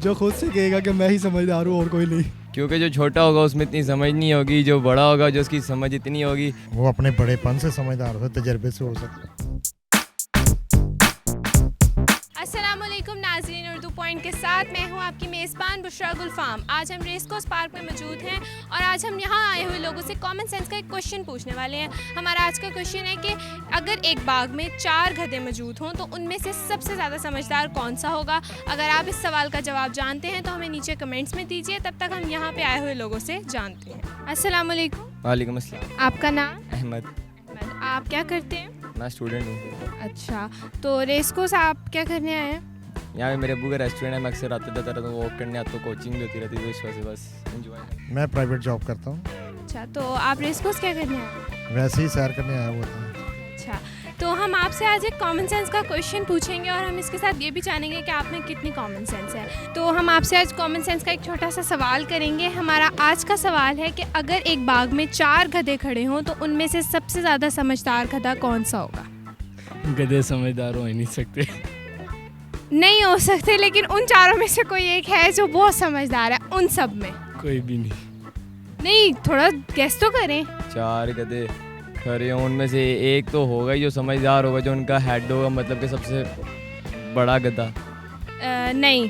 जो खुद से कहेगा कि मैं ही समझदार हूँ और कोई नहीं। क्योंकि जो छोटा होगा उसमें इतनी समझ नहीं होगी, जो बड़ा होगा जो उसकी समझ इतनी होगी। वो अपने बड़ेपन से समझदार हो, तजर्बे से हो सकता है। अस्सलामुअलैकुम नाज़रीन, उर्दू पॉइंट के साथ मैं हूं आपकी मेज़बान बुशरा गुलफाम। आज हम रेस कोर्स पार्क में मौजूद हैं और आज हम यहां आए हुए लोगों से कॉमन सेंस का एक क्वेश्चन पूछने वाले हैं। हमारा आज का क्वेश्चन है कि अगर एक बाग में 4 गधे मौजूद हों तो उनमें से सबसे ज़्यादा समझदार कौन सा होगा। अगर आप इस सवाल का जवाब जानते हैं तो हमें नीचे कमेंट्स में दीजिए। तब तक हम यहाँ पर आए हुए लोगों से जानते हैं। अस्सलामुअलैकुम। वालेकुम अस्सलाम। आपका नाम? अहमद। आप क्या करते हैं? मैं स्टूडेंट हूँ। अच्छा, तो रेस कोर्स आप क्या करने आए हैं? यहाँ पे मेरे अब्बू का रेस्टोरेंट है, मैं अक्सर आते जाता रहता हूँ वॉक करने, आता हूँ, कोचिंग भी होती रहती है, तो इस वजह से बस एंजॉय। मैं प्राइवेट जॉब करता हूँ। अच्छा, तो आप रेस कोर्स क्या करने आए? वैसे ही सैर करने आया हुआ था। अच्छा, तो हम आपसे आज एक कॉमन सेंस का क्वेश्चन पूछेंगे और हम इसके साथ ये भी जानेंगे कि आप में कितनी कॉमन सेंस है। तो हम आपसे आज कॉमन सेंस का एक छोटा सा सवाल करेंगे। हमारा आज का सवाल है कि अगर एक बाग में 4 गधे खड़े हों तो उनमें से सबसे ज़्यादा समझदार गधा कौन सा होगा? गधे समझदार हो ही नहीं सकते। नहीं हो सकते, लेकिन उन चारों में से कोई एक है जो बहुत समझदार है। उन सब में कोई भी नहीं। नहीं, थोड़ा गेस तो करें। 4 गधे खड़े हों, उनमें से एक तो होगा ही जो समझदार होगा, जो उनका हेड होगा, मतलब कि सबसे बड़ा गधा। नहीं,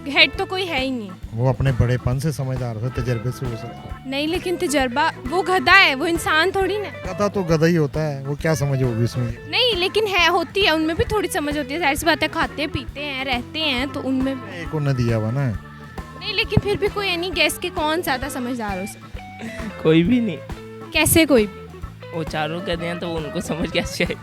हेड तो कोई है ही नहीं। वो अपने बड़ेपन से समझदार हो, तजर्बे से हो सकता है। नहीं, लेकिन तजर्बा, वो गधा है, वो इंसान थोड़ी ना। गधा तो गधा ही होता है, वो क्या समझ होगी उसमें। नहीं, लेकिन है, होती है, उनमें भी थोड़ी समझ होती है। जाहिर सी बात है, खाते पीते हैं, रहते हैं, तो उनमें एक को न दिया हुआ ना। नहीं, लेकिन फिर भी कोई यानी गैस के कौन ज़्यादा समझदार हो सकता है? कोई भी नहीं। कैसे कोई? वो चारों गधे हैं तो उनको समझ कैसे आए?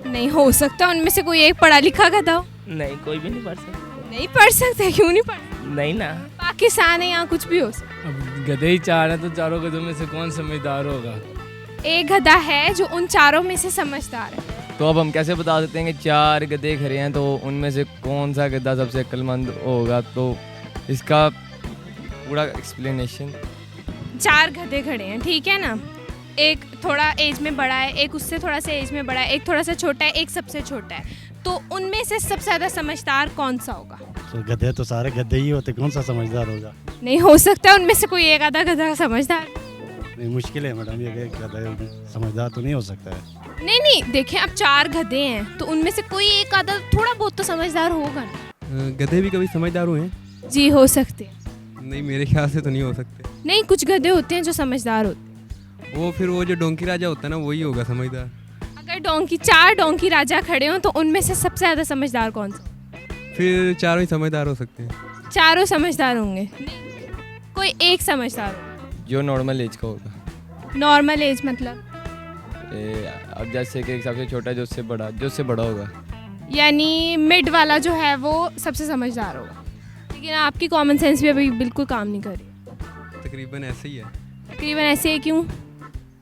नहीं हो सकता उनमें से कोई एक पढ़ा लिखा गधा हो। नहीं, कोई भी नहीं पढ़ सकता। नहीं पढ़ सकते, क्यों नहीं पढ़? नहीं ना, पाकिस्तान है, यहाँ कुछ भी हो सकता। अब गधे ही 4 हैं तो चारों गधों में से कौन समझदार होगा? एक गधा है जो उन चारों में से समझदार है। तो अब हम कैसे बता सकते हैं कि 4 गधे खड़े हैं तो उनमें से कौन सा गधा सबसे अक्लमंद होगा? तो इसका पूरा एक्सप्लेनेशन। 4 गधे खड़े हैं, ठीक है ना। एक थोड़ा एज में बड़ा है, एक उससे थोड़ा सा एज में बड़ा है, एक थोड़ा सा छोटा है, एक सबसे छोटा है। तो उनमें से सबसे ज़्यादा समझदार कौन सा होगा? तो गधे तो सारे गधे ही होते, कौन सा समझदार होगा? नहीं हो सकता उनमें से कोई एक आधा गधा समझदार। नहीं, मुश्किल है मैडम, ये गधा समझदार तो नहीं हो सकता है। नहीं नहीं, देखें, अब 4 गधे हैं तो उनमें से कोई एक आधा थोड़ा बहुत तो समझदार होगा ना। गधे भी कभी समझदार हुए हैं? जी, हो सकते हैं। नहीं, मेरे ख्याल से तो नहीं हो सकते। नहीं, कुछ गधे होते हैं जो समझदार होते हैं। वो फिर वो जो डोंकी राजा होता है ना, वही होगा समझदार। अगर 4 डोंकी राजा खड़े हों तो उनमें से सबसे ज़्यादा समझदार कौन सा? फिर चारों ही समझदार हो सकते हैं। चारों समझदार होंगे? कोई एक समझदार होगा जो नॉर्मल एज का होगा। नॉर्मल एज मतलब? अब जैसे कि सबसे छोटा जो उससे बड़ा होगा। यानी मिड वाला जो है वो सबसे समझदार होगा। लेकिन आपकी कॉमन सेंस भी अभी बिल्कुल काम नहीं कर रही। तकरीबन ऐसे ही है। तकरीबन ऐसे है, क्यों?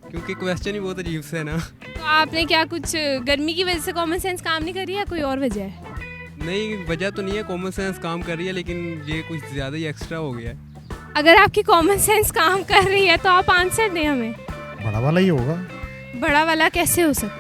क्योंकि क्वेश्चन ही बहुत अजीब से है ना। तो आपने क्या कुछ गर्मी की वजह से कॉमन सेंस काम नहीं कर रही है, कोई और वजह है? नहीं, वजह तो नहीं है, कॉमन सेंस काम कर रही है, लेकिन ये कुछ ज़्यादा ही एक्स्ट्रा हो गया है। अगर आपकी कॉमन सेंस काम कर रही है तो आप आंसर दें हमें। बड़ा वाला ही होगा। बड़ा वाला कैसे हो सकता?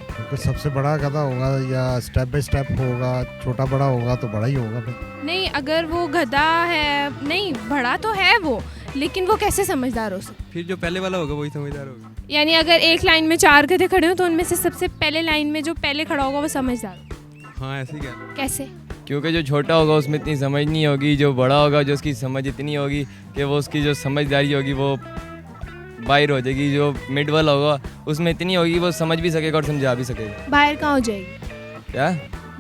क्योंकि सबसे बड़ा गधा होगा, या स्टेप बाय स्टेप होगा, छोटा बड़ा होगा तो बड़ा ही होगा फिर। नहीं, अगर वो गधा है, नहीं बड़ा तो है वो, लेकिन वो कैसे समझदार हो सकता? फिर जो पहले वाला होगा वही समझदार होगा। यानी अगर एक लाइन में 4 गधे खड़े हो तो उनमें से सबसे पहले लाइन में जो पहले खड़ा होगा वो समझदार होगा। हाँ, ऐसे क्या? कैसे? क्योंकि जो छोटा होगा उसमें इतनी समझ नहीं होगी, जो बड़ा होगा जो उसकी समझ इतनी होगी कि वो उसकी जो समझदारी होगी वो बाहर हो जाएगी। जो मिड वाला होगा उसमें इतनी होगी वो समझ भी सकेगा और समझा भी सकेगा। बाहर कहाँ हो जाएगी? क्या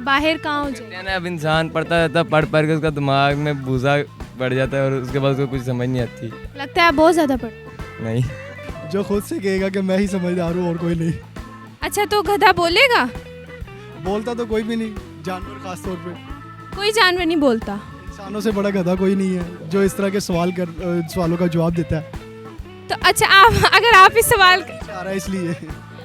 बाहर कहाँ हो जाएगी? ना, अब इंसान पढ़ता रहता है, पढ़ के उसका दिमाग में भूसा बढ़ जाता है और उसके बाद उसको कुछ समझ नहीं आती। लगता है आप बहुत ज़्यादा पढ़। नहीं, जो खुद से कहेगा कि मैं ही समझदार हूँ और कोई नहीं। अच्छा, तो गधा बोलेगा? बोलता तो कोई भी नहीं, जानवर खास तौर पे। कोई जानवर नहीं बोलता। इंसानों से बड़ा गधा कोई नहीं है जो इस तरह के सवालों का जवाब देता है। तो अच्छा, अगर आप इस सवाल आ रहा है इसलिए।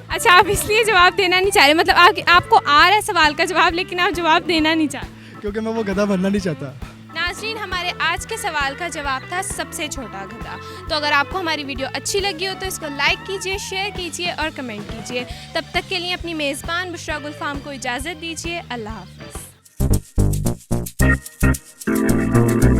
अच्छा, आप इसलिए जवाब देना नहीं चाह रहे, मतलब आपको आ रहा है सवाल का जवाब लेकिन आप जवाब देना नहीं चाहते? क्योंकि मैं वो गधा बनना नहीं चाहता। नाज़रीन, हमारे आज के सवाल का जवाब था सबसे छोटा गधा। तो अगर आपको हमारी वीडियो अच्छी लगी हो तो इसको लाइक कीजिए, शेयर कीजिए और कमेंट कीजिए। तब तक के लिए अपनी मेज़बान बुशरा गुलफाम को इजाज़त दीजिए। अल्लाह हाफ़िज़। है।